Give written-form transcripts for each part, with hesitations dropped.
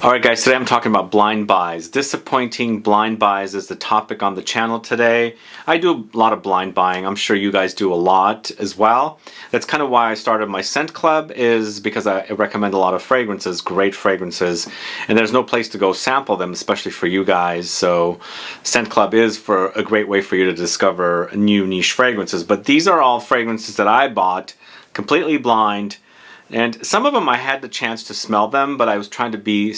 Alright guys, today I'm talking about blind buys. Disappointing blind buys is the topic on the channel today. I do a lot of blind buying. I'm sure you guys do a lot as well. That's kind of why I started my scent club, is because I recommend a lot of fragrances, great fragrances, and there's no place to go sample them, especially for you guys. So scent club is for a great way for you to discover new niche fragrances. But these are all fragrances that I bought completely blind. And some of them I had the chance to smell them, but I was trying to be,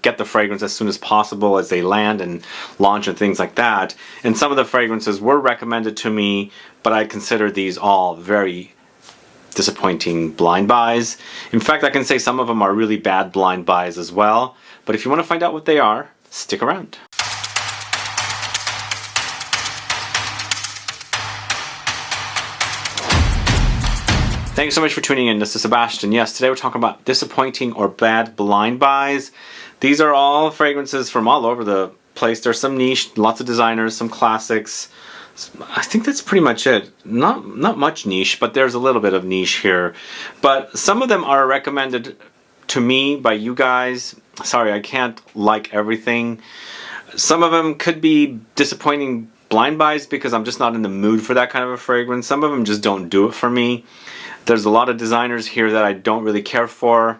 get the fragrance as soon as possible as they land and launch and things like that. And some of the fragrances were recommended to me, but I consider these all very disappointing blind buys. In fact, I can say some of them are really bad blind buys as well. But if you want to find out what they are, stick around. Thanks so much for tuning in. This is Sebastian. Yes, today we're talking about disappointing or bad blind buys. These are all fragrances from all over the place. There's some niche, lots of designers, some classics. I think that's pretty much it. Not much niche, but there's a little bit of niche here. But some of them are recommended to me by you guys. Sorry, I can't like everything. Some of them could be disappointing blind buys because I'm just not in the mood for that kind of a fragrance. Some of them just don't do it for me. There's a lot of designers here that I don't really care for.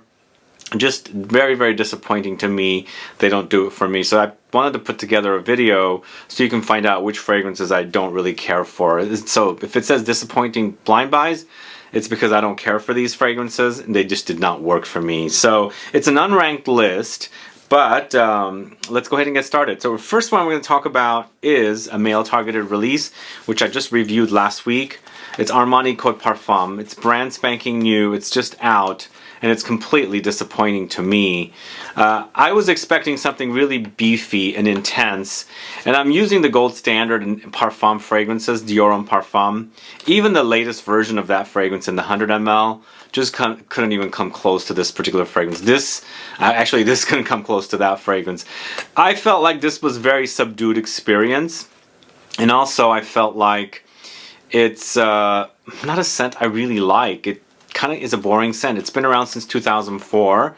Just very, very disappointing to me. They don't do it for me. So I wanted to put together a video so you can find out which fragrances I don't really care for. So if it says disappointing blind buys, it's because I don't care for these fragrances and they just did not work for me. So it's an unranked list. But let's go ahead and get started. So the first one we're going to talk about is a male targeted release, which I just reviewed last week. It's Armani Code Parfum. It's brand spanking new. It's just out, and it's completely disappointing to me. I was expecting something really beefy and intense, and I'm using the gold standard in Parfum fragrances, Dior Homme Parfum. Even the latest version of that fragrance in the 100 ml just couldn't even come close to this particular fragrance. This couldn't come close to that fragrance. I felt like this was a very subdued experience, and also I felt like it's not a scent I really like. It kind of is a boring scent. It's been around since 2004,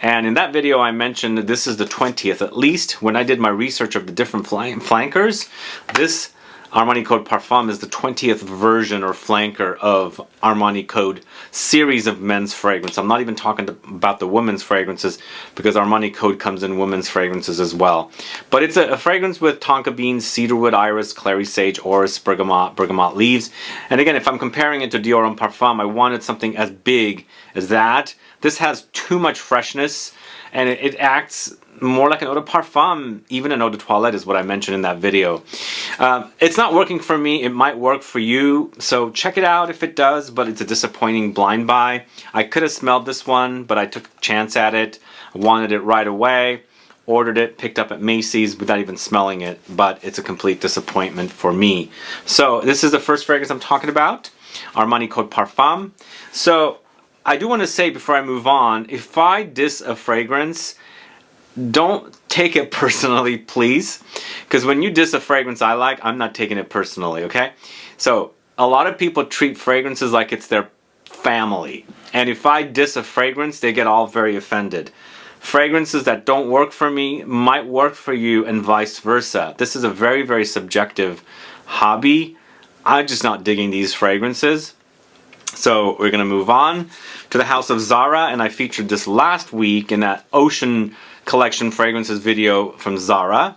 and in that video I mentioned that this is the 20th, at least when I did my research of the different flankers. This Armani Code Parfum is the 20th version or flanker of Armani Code series of men's fragrance. I'm not even talking about the women's fragrances because Armani Code comes in women's fragrances as well. But it's a fragrance with Tonka beans, cedarwood, iris, clary sage, orris, bergamot leaves. And again, if I'm comparing it to Dior Homme Parfum, I wanted something as big as that. This has too much freshness, and it acts more like an eau de parfum. Even an eau de toilette is what I mentioned in that video. It's not working for me. It might work for you, so check it out if it does, but it's a disappointing blind buy. I could have smelled this one, but I took a chance at it. I wanted it right away, ordered it, picked up at Macy's without even smelling it, but it's a complete disappointment for me. So this is the first fragrance I'm talking about, Armani Code Parfum. So I do want to say before I move on, if I diss a fragrance, don't take it personally, please, because when you diss a fragrance I like, I'm not taking it personally, okay? So a lot of people treat fragrances like it's their family, and if I diss a fragrance, they get all very offended. Fragrances that don't work for me might work for you, and vice versa. This is a very, very subjective hobby. I'm just not digging these fragrances. So we're going to move on to the House of ZARA, and I featured this last week in that Ocean Collection Fragrances video from ZARA.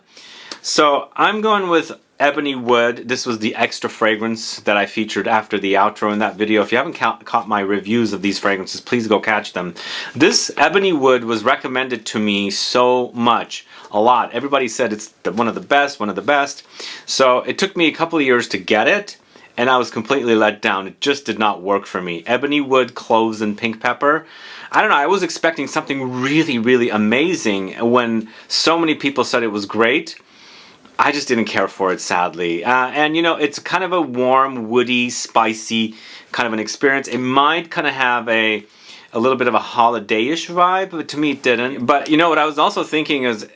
So I'm going with Ebony Wood. This was the extra fragrance that I featured after the outro in that video. If you haven't caught my reviews of these fragrances, please go catch them. This Ebony Wood was recommended to me so much, a lot. Everybody said it's one of the best. So it took me a couple of years to get it, and I was completely let down. It just did not work for me. Ebony Wood, Cloves, and Pink Pepper. I don't know, I was expecting something really, really amazing when so many people said it was great. I just didn't care for it, sadly. And you know, it's kind of a warm, woody, spicy kind of an experience. It might kind of have a little bit of a holiday-ish vibe, but to me it didn't. But you know what I was also thinking is,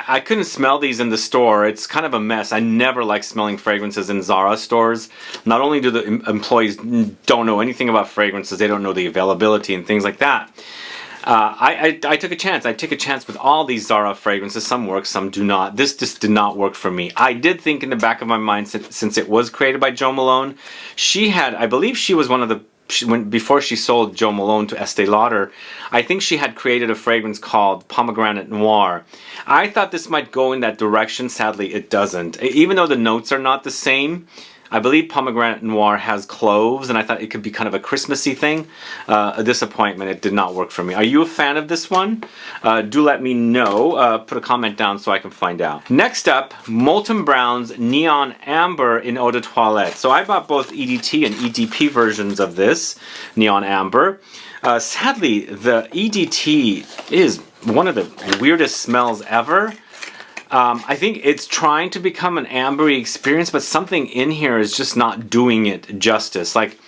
I couldn't smell these in the store. It's kind of a mess. I never like smelling fragrances in ZARA stores. Not only do the employees don't know anything about fragrances, they don't know the availability and things like that. I took a chance. I take a chance with all these ZARA fragrances. Some work, some do not. This just did not work for me. I did think in the back of my mind, since it was created by Jo Malone, she had, I believe she was one of the, before she sold Jo Malone to Estee Lauder, I think she had created a fragrance called Pomegranate Noir. I thought this might go in that direction. Sadly, it doesn't. Even though the notes are not the same, I believe Pomegranate Noir has cloves, and I thought it could be kind of a Christmassy thing. A disappointment. It did not work for me. Are you a fan of this one? Do let me know. Put a comment down so I can find out. Next up, Molton Brown's Neon Amber in Eau de Toilette. So I bought both EDT and EDP versions of this Neon Amber. Sadly, the EDT is one of the weirdest smells ever. I think it's trying to become an ambery experience, but something in here is just not doing it justice. Like,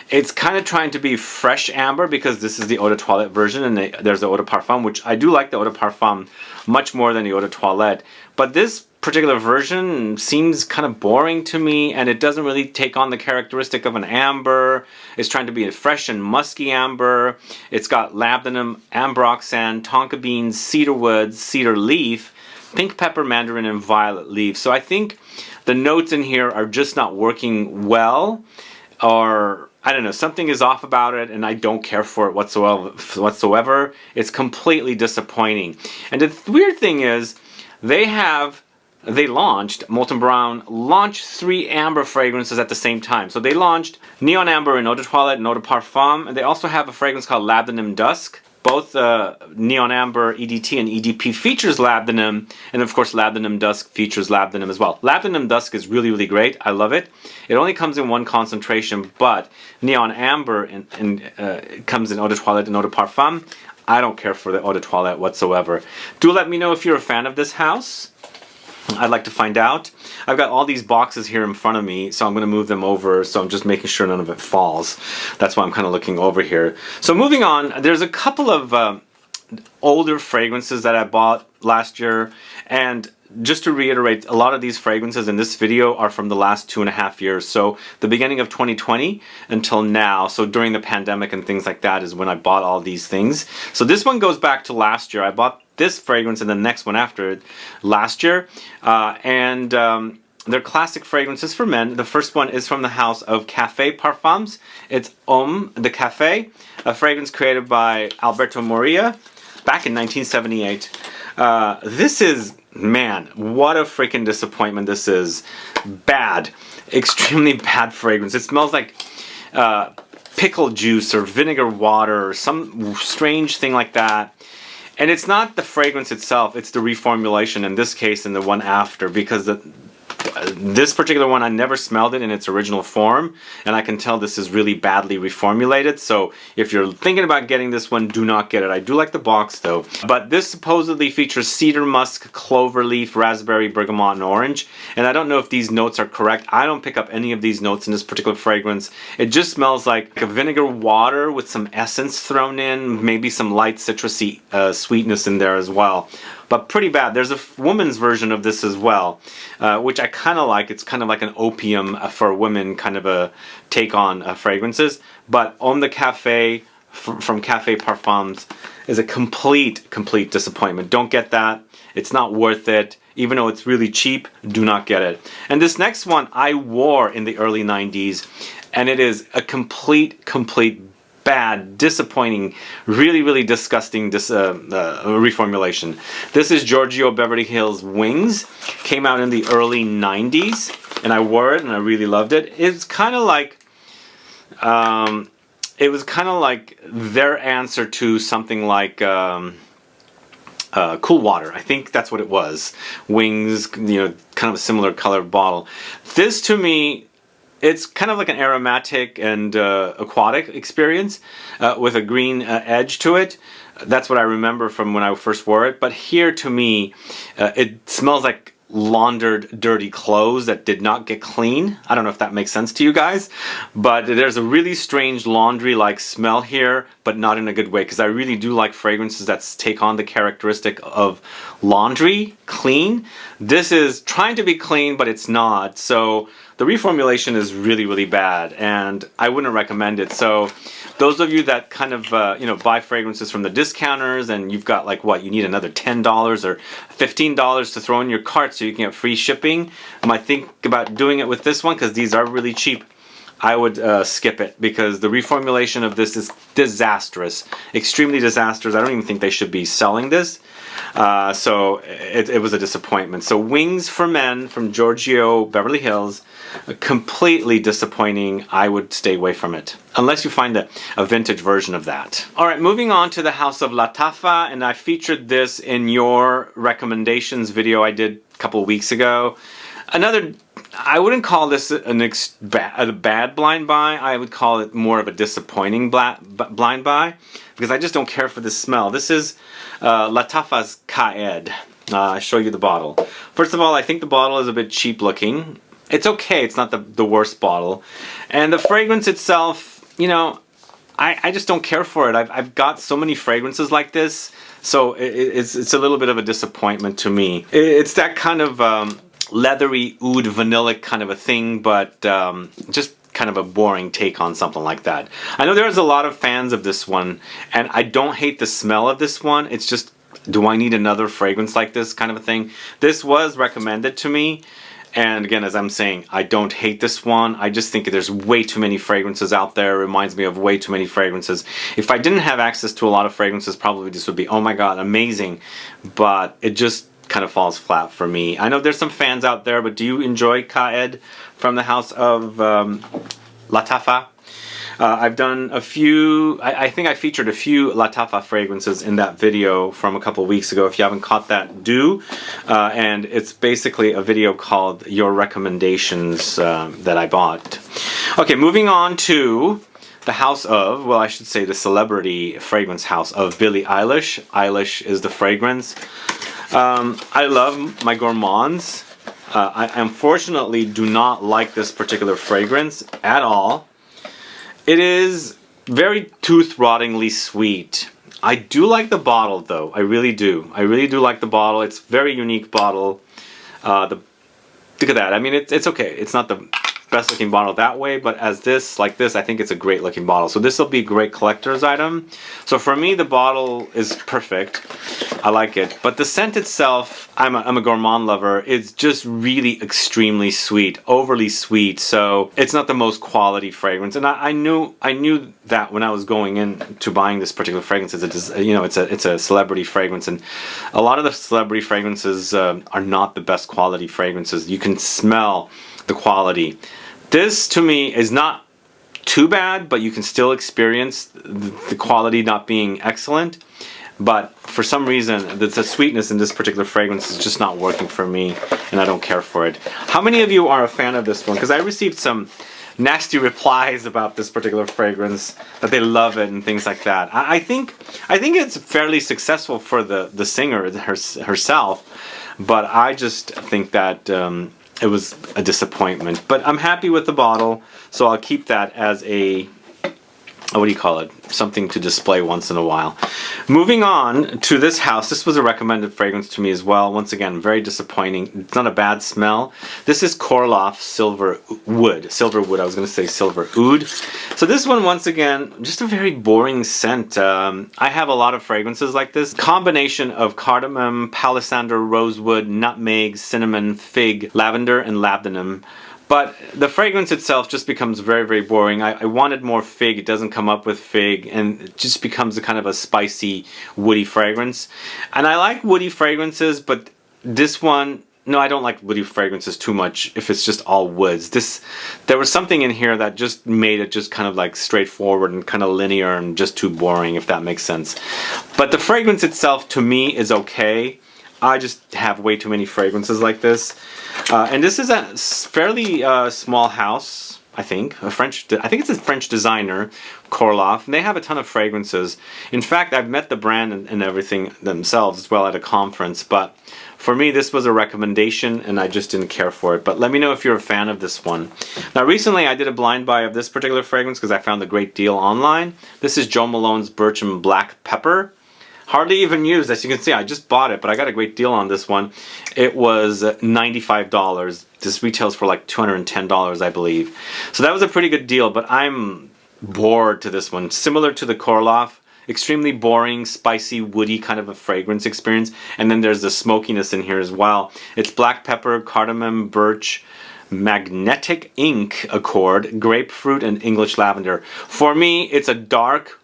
it's kind of trying to be fresh amber because this is the Eau de Toilette version, and there's the Eau de Parfum, which I do like the Eau de Parfum much more than the Eau de Toilette. But this particular version seems kind of boring to me, and it doesn't really take on the characteristic of an amber. It's trying to be a fresh and musky amber. It's got Labdanum, Ambroxan, Tonka beans, Cedarwood, cedar leaf, pink pepper, mandarin, and violet leaf. So I think the notes in here are just not working well, or I don't know, something is off about it, and I don't care for it whatsoever. It's completely disappointing. And the weird thing is, Molton Brown launched 3 amber fragrances at the same time. So they launched Neon Amber in Eau de Toilette and Eau de Parfum, and they also have a fragrance called Labdanum Dusk. Both Neon Amber EDT and EDP features Labdanum, and of course Labdanum Dusk features Labdanum as well. Labdanum Dusk is really, really great. I love it. It only comes in 1 concentration, but Neon Amber comes in Eau de Toilette and Eau de Parfum. I don't care for the Eau de Toilette whatsoever. Do let me know if you're a fan of this house. I'd like to find out. I've got all these boxes here in front of me, so I'm going to move them over, so I'm just making sure none of it falls. That's why I'm kind of looking over here. So moving on, there's a couple of older fragrances that I bought last year, and just to reiterate, a lot of these fragrances in this video are from the last 2.5 years. So the beginning of 2020 until now. So during the pandemic and things like that is when I bought all these things. So this one goes back to last year. I bought this fragrance and the next one after it last year. They're classic fragrances for men. The first one is from the house of PARFUMS. It's HOMME de Café, a fragrance created by Alberto Moria back in 1978. This is, man, what a freaking disappointment this is. Bad. Extremely bad fragrance. It smells like pickle juice or vinegar water or some strange thing like that. And it's not the fragrance itself, it's the reformulation in this case and the one after, because this particular one, I never smelled it in its original form, and I can tell this is really badly reformulated. So if you're thinking about getting this one, do not get it. I do like the box though. But this supposedly features cedar, musk, clover leaf, raspberry, bergamot, and orange. And I don't know if these notes are correct. I don't pick up any of these notes in this particular fragrance. It just smells like a vinegar water with some essence thrown in, maybe some light citrusy sweetness in there as well. But pretty bad. There's a woman's version of this as well, which I kind of like. It's kind of like an opium for women, kind of a take on fragrances. But Homme de Café from PARFUMS is a complete disappointment. Don't get that. It's not worth it. Even though it's really cheap, do not get it. And this next one I wore in the early 90s, and it is a complete bad, disappointing, really disgusting reformulation. This is Giorgio Beverly Hills Wings. Came out in the early 90s, and I wore it and I really loved it. It's kind of like it was kind of like their answer to something like Cool Water. I think that's what it was. Wings, you know, kind of a similar colored bottle. This to me, it's kind of like an aromatic and aquatic experience with a green edge to it. That's what I remember from when I first wore it. But here, to me, it smells like laundered, dirty clothes that did not get clean. I don't know if that makes sense to you guys. But there's a really strange laundry-like smell here, but not in a good way. Because I really do like fragrances that take on the characteristic of laundry, clean. This is trying to be clean, but it's not. So the reformulation is really, really bad, and I wouldn't recommend it. So those of you that kind of you know, buy fragrances from the discounters, and you've got like what, you need another $10 or $15 to throw in your cart so you can get free shipping, you might think about doing it with this one because these are really cheap. I would skip it because the reformulation of this is disastrous, extremely disastrous. I don't even think they should be selling this. So it was a disappointment. So Wings for Men from Giorgio Beverly Hills, completely disappointing. I would stay away from it unless you find a vintage version of that. Alright, moving on to the House of LATTAFA, and I featured this in your recommendations video I did a couple weeks ago. Another, I wouldn't call this a bad blind buy. I would call it more of a disappointing blind buy because I just don't care for the smell. This is LATTAFA's QAA'ED. I'll show you the bottle. First of all, I think the bottle is a bit cheap looking. It's okay. It's not the worst bottle. And the fragrance itself, you know, I just don't care for it. I've got so many fragrances like this, so it's a little bit of a disappointment to me. It's that kind of leathery oud vanillic kind of a thing, but just kind of a boring take on something like that. I know there's a lot of fans of this one, and I don't hate the smell of this one. It's just, do I need another fragrance like this kind of a thing? This was recommended to me, and again, as I'm saying, I don't hate this one. I just think there's way too many fragrances out there. It reminds me of way too many fragrances. If I didn't have access to a lot of fragrances, probably this would be, oh my god, amazing, but it just kind of falls flat for me. I know there's some fans out there, but do you enjoy QAA'ED from the House of LATTAFA? I've done a few, I think I featured a few LATTAFA fragrances in that video from a couple weeks ago. If you haven't caught that, do. And it's basically a video called Your Recommendations that I bought. Okay, moving on to the house of, well, I should say the celebrity fragrance house of Billie Eilish. Eilish is the fragrance. I love my gourmands. I unfortunately do not like this particular fragrance at all. It is very tooth-rottingly sweet. I do like the bottle though. I really do. I really do like the bottle. It's a very unique bottle. Look at that. I mean, it's okay. It's not the best looking bottle that way, but as this, like this, I think it's a great looking bottle. So this will be a great collector's item. So for me, the bottle is perfect. I like it. But the scent itself, I'm a gourmand lover. It's just really extremely sweet, overly sweet. So it's not the most quality fragrance. And I knew that when I was going into buying this particular fragrance. You know, it's a celebrity fragrance, and a lot of the celebrity fragrances are not the best quality fragrances. You can smell the quality. This to me is not too bad, but you can still experience the quality not being excellent. But for some reason, the sweetness in this particular fragrance is just not working for me, and I don't care for it. How many of you are a fan of this one? Because I received some nasty replies about this particular fragrance, that they love it and things like that. I think it's fairly successful for the singer herself, but I just think that it was a disappointment. But I'm happy with the bottle, so I'll keep that as a, what do you call it? Something to display once in a while. Moving on to this house. This was a recommended fragrance to me as well. Once again, very disappointing. It's not a bad smell. This is Korloff Silverwood. I was going to say Silver Oud. So this one, once again, just a very boring scent. I have a lot of fragrances like this. Combination of cardamom, palisander, rosewood, nutmeg, cinnamon, fig, lavender, and labdanum. But the fragrance itself just becomes very, very boring. I wanted more fig. It doesn't come up with fig, and it just becomes a kind of a spicy, woody fragrance. And I like woody fragrances, but this one, no, I don't like woody fragrances too much if it's just all woods. There was something in here that just made it just kind of like straightforward and kind of linear and just too boring, if that makes sense. But the fragrance itself, to me, is okay. I just have way too many fragrances like this. And this is a fairly small house, I think. I think it's a French designer, Korloff, and they have a ton of fragrances. In fact, I've met the brand and everything themselves as well at a conference, but for me this was a recommendation and I just didn't care for it. But let me know if you're a fan of this one. Now recently I did a blind buy of this particular fragrance because I found a great deal online. This is Jo Malone's Birch and Black Pepper. hardly even used. As you can see, I just bought it, but I got a great deal on this one. It was $95. This retails for like $210, I believe. So that was a pretty good deal, but I'm bored to this one. Similar to the Korloff, extremely boring, spicy, woody kind of a fragrance experience. And then there's the smokiness in here as well. It's black pepper, cardamom, birch, magnetic ink accord, grapefruit, and English lavender. For me, it's a dark,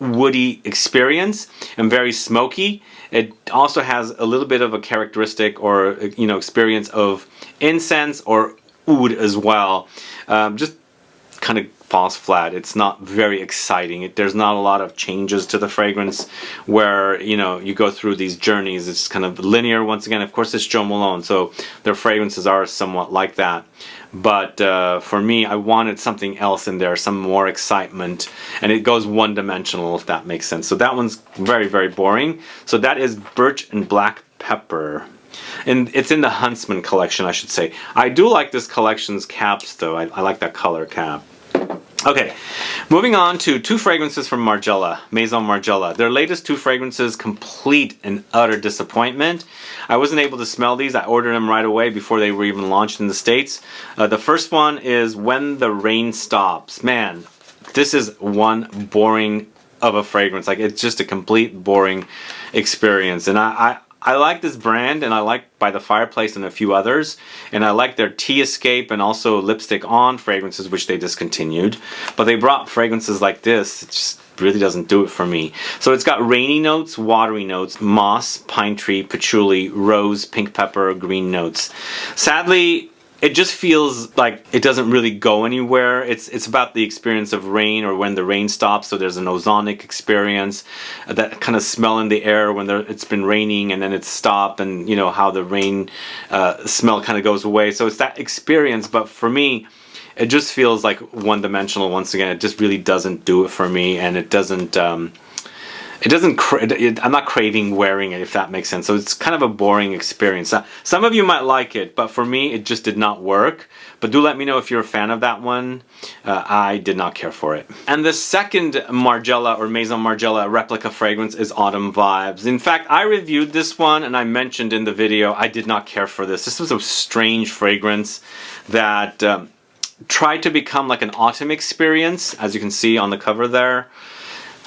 woody experience and very smoky. It also has a little bit of a characteristic or, you know, experience of incense or oud as well. Just kind of falls flat. It's not very exciting. There's not a lot of changes to the fragrance where, you know, you go through these journeys. It's kind of linear. Once again, of course, it's Jo Malone, so their fragrances are somewhat like that. But for me, I wanted something else in there, some more excitement, and it goes one-dimensional, if that makes sense. So that one's very, very boring. So that is Birch and Black Pepper. And it's in the Huntsman collection, I should say. I do like this collection's caps, though. I like that color cap. Okay, moving on to two fragrances from Margiela, Maison Margiela. Their latest two fragrances, complete and utter disappointment. I wasn't able to smell these. I ordered them right away before they were even launched in the States. The first one is When the Rain Stops. Man, this is one boring of a fragrance. Like, it's just a complete boring experience. And I like this brand, and I like By the Fireplace and a few others, and I like their Tea Escape and also Lipstick On fragrances, which they discontinued. But they brought fragrances like this. It just really doesn't do it for me. So it's got rainy notes, watery notes, moss, pine tree, patchouli, rose, pink pepper, green notes. Sadly, it just feels like it doesn't really go anywhere. It's about the experience of rain, or when the rain stops. So there's an ozonic experience, that kind of smell in the air when it's been raining and then it's stopped, and you know how the rain smell kind of goes away. So it's that experience, but for me, it just feels like one-dimensional. Once again, it just really doesn't do it for me, and it doesn't. I'm not craving wearing it, if that makes sense. So it's kind of a boring experience. Some of you might like it, but for me, it just did not work. But do let me know if you're a fan of that one. I did not care for it. And the second Margiela or Maison Margiela replica fragrance is Autumn Vibes. In fact, I reviewed this one, and I mentioned in the video I did not care for this. This was a strange fragrance that tried to become like an autumn experience, as you can see on the cover there.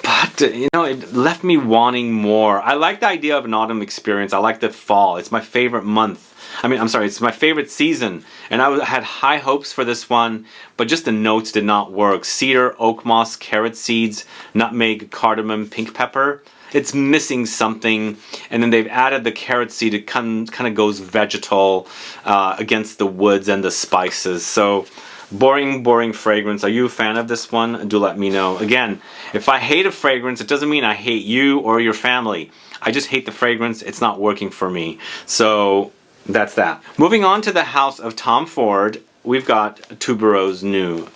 But, you know, it left me wanting more. I like the idea of an autumn experience. I like the fall. It's my favorite month. It's my favorite season. And I had high hopes for this one, but just the notes did not work. Cedar, oak moss, carrot seeds, nutmeg, cardamom, pink pepper. It's missing something. And then they've added the carrot seed. It kind of goes vegetal against the woods and the spices. So boring fragrance. Are you a fan of this one? Do let me know. Again, if I hate a fragrance, it doesn't mean I hate you or your family. I just hate the fragrance. It's not working for me. So that's that. Moving on to the house of Tom Ford, we've got Tuberose New.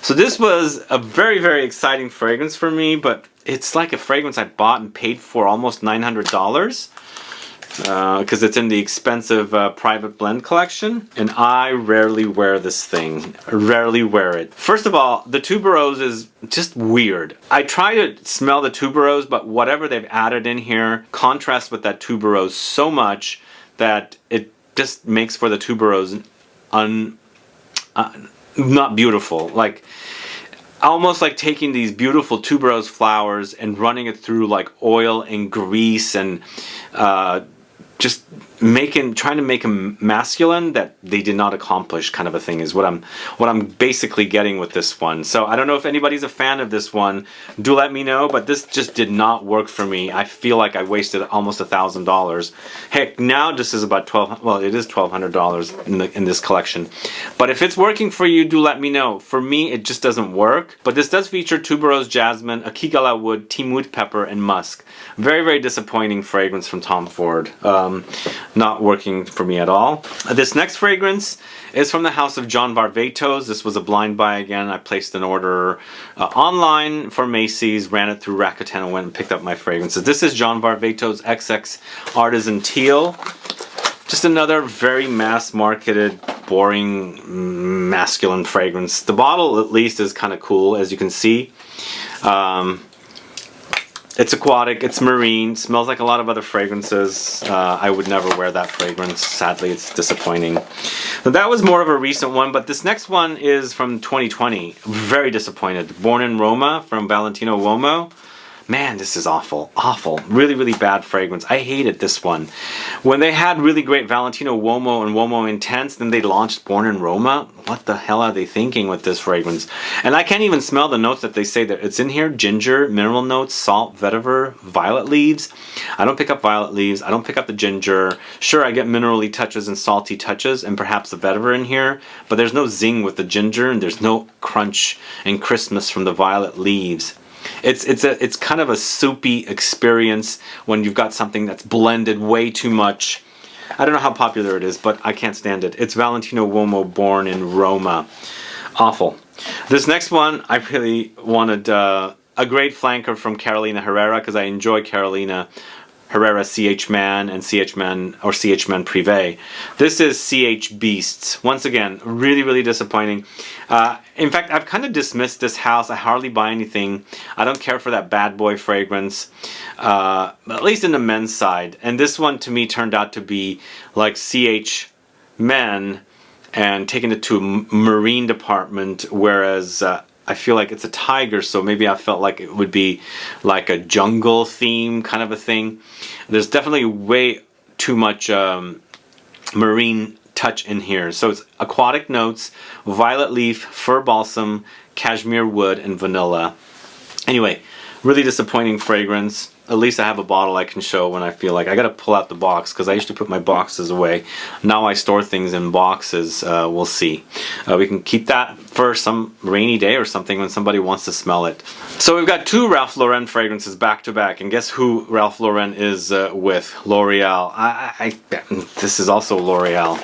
So this was a very, very exciting fragrance for me, but it's like a fragrance I bought and paid for almost $900. Because it's in the expensive private blend collection, and I rarely wear this thing. Rarely wear it. First of all, the tuberose is just weird. I try to smell the tuberose, but whatever they've added in here contrasts with that tuberose so much that it just makes for the tuberose not beautiful. Like, almost like taking these beautiful tuberose flowers and running it through like oil and grease and just trying to make them masculine that they did not accomplish, kind of a thing, is what I'm basically getting with this one. So I don't know if anybody's a fan of this one. Do let me know, but this just did not work for me. I feel like I wasted almost $1,000. Heck, now this is about it is $1,200 in this collection. But if it's working for you, do let me know. For me, it just doesn't work. But this does feature tuberose jasmine, akigala wood, timut pepper, and musk. Very, very disappointing fragrance from Tom Ford. Not working for me at all. This next fragrance is from the house of John Varvatos. This was a blind buy again. I placed an order online for Macy's, ran it through Rakuten, and went and picked up my fragrances. This is John Varvatos XX Artisan Teal. Just another very mass-marketed, boring, masculine fragrance. The bottle, at least, is kind of cool, as you can see. It's aquatic, it's marine, smells like a lot of other fragrances. I would never wear that fragrance. Sadly, it's disappointing. So that was more of a recent one, but this next one is from 2020. Very disappointed. Born in Roma from Valentino Uomo. Man, this is awful. Awful. Really, really bad fragrance. I hated this one. When they had really great Valentino Uomo and Uomo Intense, then they launched Born in Roma. What the hell are they thinking with this fragrance? And I can't even smell the notes that they say that it's in here. Ginger, mineral notes, salt, vetiver, violet leaves. I don't pick up violet leaves. I don't pick up the ginger. Sure, I get minerally touches and salty touches and perhaps the vetiver in here, but there's no zing with the ginger and there's no crunch and crispness from the violet leaves. It's kind of a soupy experience when you've got something that's blended way too much. I don't know how popular it is, but I can't stand it. It's Valentino Uomo Born in Roma. Awful. This next one, I really wanted a great flanker from Carolina Herrera because I enjoy Carolina Herrera CH Man and CH Man or CH Man Privé. This is CH Beasts. Once again, really, really disappointing. In fact, I've kind of dismissed this house. I hardly buy anything. I don't care for that bad boy fragrance, at least in the men's side. And this one to me turned out to be like CH Men and taken it to a marine department, whereas I feel like it's a tiger, so maybe I felt like it would be like a jungle theme kind of a thing. There's definitely way too much marine touch in here. So it's aquatic notes, violet leaf, fir balsam, cashmere wood, and vanilla. Anyway, really disappointing fragrance. At least I have a bottle I can show when I feel like I gotta pull out the box because I used to put my boxes away. Now I store things in boxes. We'll see. We can keep that for some rainy day or something when somebody wants to smell it. So we've got two Ralph Lauren fragrances back to back, and guess who Ralph Lauren is with? L'Oreal. This is also L'Oreal.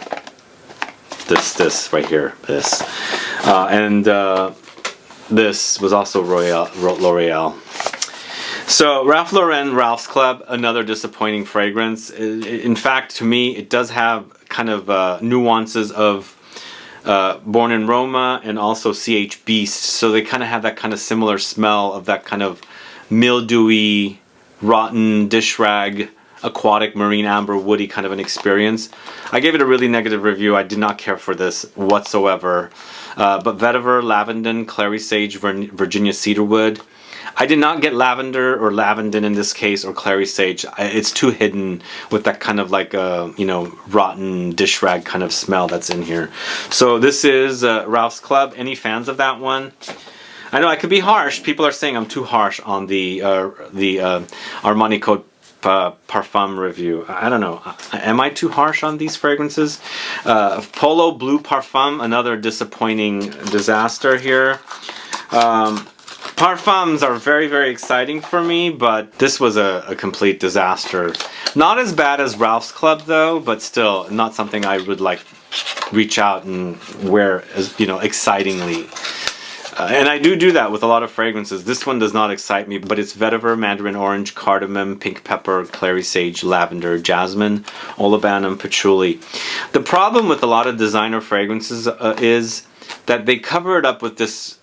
This right here. This. This was also L'Oreal. So Ralph Lauren, Ralph's Club, another disappointing fragrance. In fact, to me, it does have kind of nuances of Born in Roma and also CH Beast. So they kind of have that kind of similar smell of that kind of mildewy, rotten dish rag, aquatic, marine amber, woody kind of an experience. I gave it a really negative review. I did not care for this whatsoever. But vetiver, lavender, Clary sage, Virginia cedarwood. I did not get lavender or lavendin in this case, or clary sage. It's too hidden with that kind of like you know, rotten dish rag kind of smell that's in here. So this is Ralph's Club. Any fans of that one? I know I could be harsh. People are saying I'm too harsh on the Armani Code Parfum review. I don't know. Am I too harsh on these fragrances? Polo Blue Parfum, another disappointing disaster here. Parfums are very, very exciting for me, but this was a complete disaster. Not as bad as Ralph's Club though, but still not something I would like reach out and wear as, you know, excitingly. And I do that with a lot of fragrances. This one does not excite me, but it's vetiver, mandarin orange, cardamom, pink pepper, clary sage, lavender, jasmine, olibanum, patchouli. The problem with a lot of designer fragrances is that they cover it up with this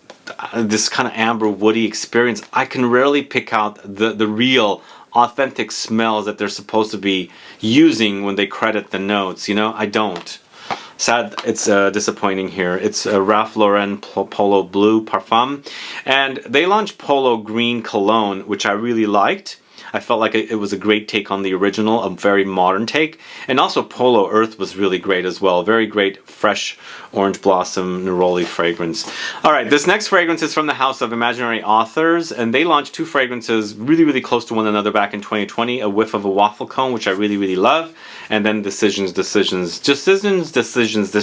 kind of amber woody experience. I can rarely pick out the real authentic smells that they're supposed to be using when they credit the notes. You know, I don't. Sad, it's disappointing here. It's a Ralph Lauren Polo Blue Parfum, and they launched Polo Green Cologne, which I really liked. I felt like it was a great take on the original, a very modern take. And also Polo Earth was really great as well. Very great, fresh orange blossom neroli fragrance. Alright, this next fragrance is from the house of Imaginary Authors, and they launched two fragrances really, really close to one another back in 2020. A Whiff of a Waffle Cone, which I really, really love. And then Decisions. This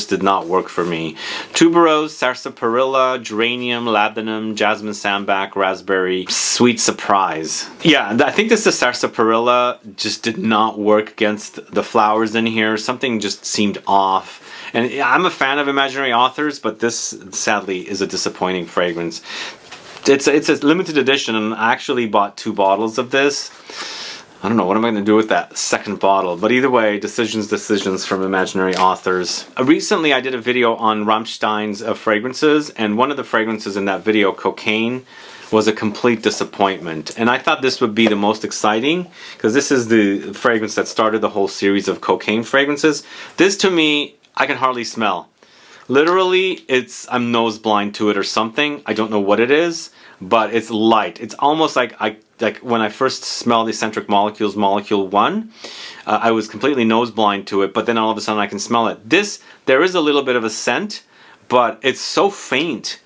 did not work for me. Tuberose, Sarsaparilla, Geranium, Labdanum, Jasmine Sambac, Raspberry, Sweet Surprise. Yeah, I think the Sarsaparilla just did not work against the flowers in here. Something just seemed off. And I'm a fan of Imaginary Authors, but this sadly is a disappointing fragrance. It's a limited edition, and I actually bought 2 bottles of this. I don't know, what am I going to do with that second bottle? But either way, Decisions from Imaginary Authors. Recently I did a video on Rammstein's fragrances, and one of the fragrances in that video, Cocaine, was a complete disappointment. And I thought this would be the most exciting because this is the fragrance that started the whole series of cocaine fragrances. This to me, I can hardly smell. Literally, I'm nose blind to it or something. I don't know what it is, but it's light. It's almost like when I first smelled the Eccentric Molecules Molecule 1, I was completely nose blind to it, but then all of a sudden I can smell it. There is a little bit of a scent, but it's so faint.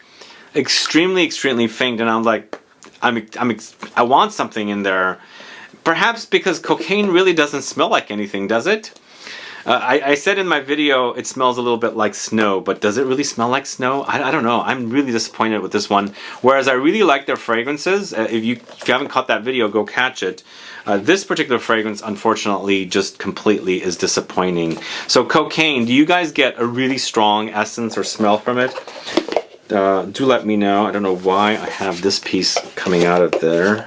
Extremely, extremely faint, and I'm like, I want something in there. Perhaps because cocaine really doesn't smell like anything, does it? I said in my video it smells a little bit like snow, but does it really smell like snow? I don't know. I'm really disappointed with this one. Whereas I really like their fragrances. If you haven't caught that video, go catch it. This particular fragrance, unfortunately, just completely is disappointing. So cocaine, do you guys get a really strong essence or smell from it? Do let me know. I don't know why I have this piece coming out of there.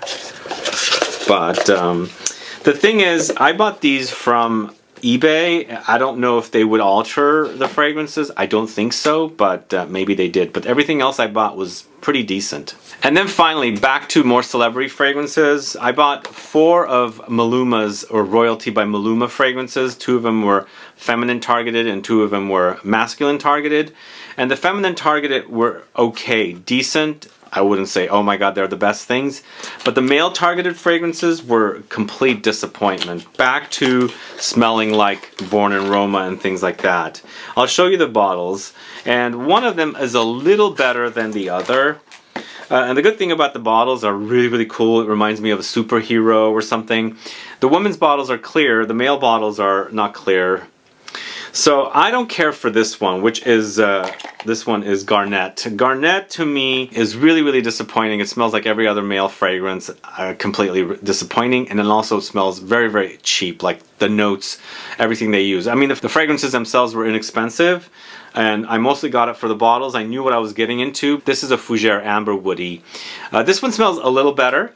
But the thing is, I bought these from eBay. I don't know if they would alter the fragrances. I don't think so, but maybe they did. But everything else I bought was pretty decent. And then finally, back to more celebrity fragrances. I bought 4 of Maluma's, or Royalty by Maluma fragrances. 2 of them were feminine targeted and 2 of them were masculine targeted. And the feminine targeted were okay, decent. I wouldn't say, oh my god, they're the best things. But the male targeted fragrances were complete disappointment. Back to smelling like Born in Roma and things like that. I'll show you the bottles. And one of them is a little better than the other. And the good thing about the bottles are really, really cool. It reminds me of a superhero or something. The women's bottles are clear. The male bottles are not clear. So I don't care for this one, which is, this one is Garnet. Garnet to me is really, really disappointing. It smells like every other male fragrance, completely disappointing. And it also smells very, very cheap, like the notes, everything they use. I mean, the fragrances themselves were inexpensive, and I mostly got it for the bottles. I knew what I was getting into. This is a Fougere Amber Woody. This one smells a little better.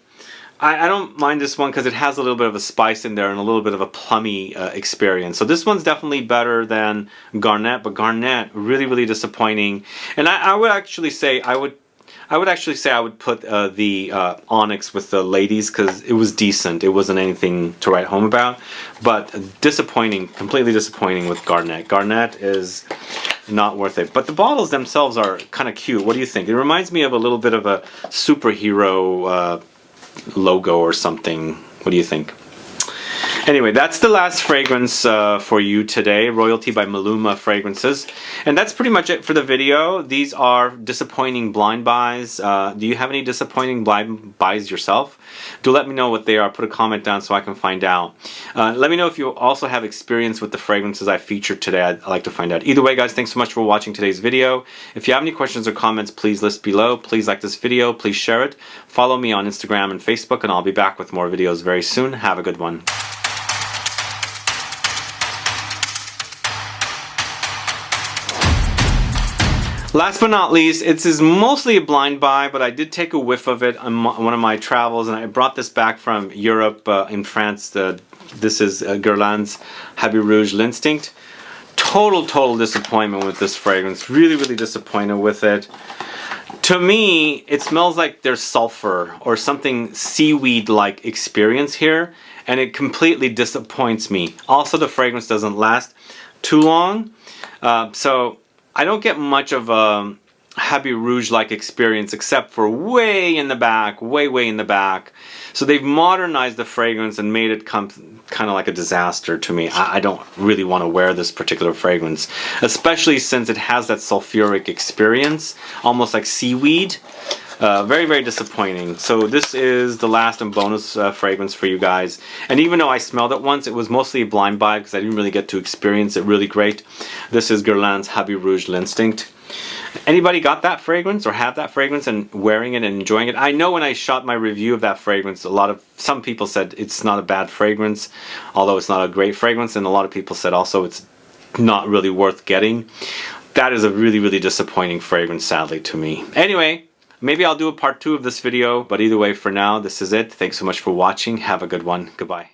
I don't mind this one because it has a little bit of a spice in there and a little bit of a plummy experience. So this one's definitely better than Garnet, but Garnet really, really disappointing. And I would actually say I would put the Onyx with the ladies because it was decent. It wasn't anything to write home about, but disappointing, completely disappointing with Garnet. Garnet is not worth it. But the bottles themselves are kind of cute. What do you think? It reminds me of a little bit of a superhero logo or something. What do you think? Anyway, that's the last fragrance for you today, Royalty by Maluma fragrances. And that's pretty much it for the video. These are disappointing blind buys. Do you have any disappointing blind buys yourself? Do let me know what they are. Put a comment down so I can find out. Let me know if you also have experience with the fragrances I featured today. I'd like to find out. Either way, guys, thanks so much for watching today's video. If you have any questions or comments, please list below. Please like this video. Please share it. Follow me on Instagram and Facebook, and I'll be back with more videos very soon. Have a good one. Last but not least, it is mostly a blind buy, but I did take a whiff of it on one of my travels, and I brought this back from Europe, in France. This is Guerlain's Habit Rouge L'Instinct. Total disappointment with this fragrance. Really, really disappointed with it. To me, it smells like there's sulfur or something seaweed-like experience here, and it completely disappoints me. Also, the fragrance doesn't last too long, so I don't get much of a Habit Rouge-like experience except for way in the back, way in the back. So they've modernized the fragrance and made it kind of like a disaster to me. I don't really want to wear this particular fragrance, especially since it has that sulfuric experience, almost like seaweed. Very disappointing. So this is the last and bonus fragrance for you guys. And even though I smelled it once, it was mostly a blind buy because I didn't really get to experience it really great. This is Guerlain's Habit Rouge L'Instinct. Anybody got that fragrance or have that fragrance and wearing it and enjoying it? I know when I shot my review of that fragrance, some people said it's not a bad fragrance, although it's not a great fragrance, and a lot of people said also it's not really worth getting. That is a really disappointing fragrance, sadly, to me. Anyway, maybe I'll do a part 2 of this video, but either way, for now, this is it. Thanks so much for watching. Have a good one. Goodbye.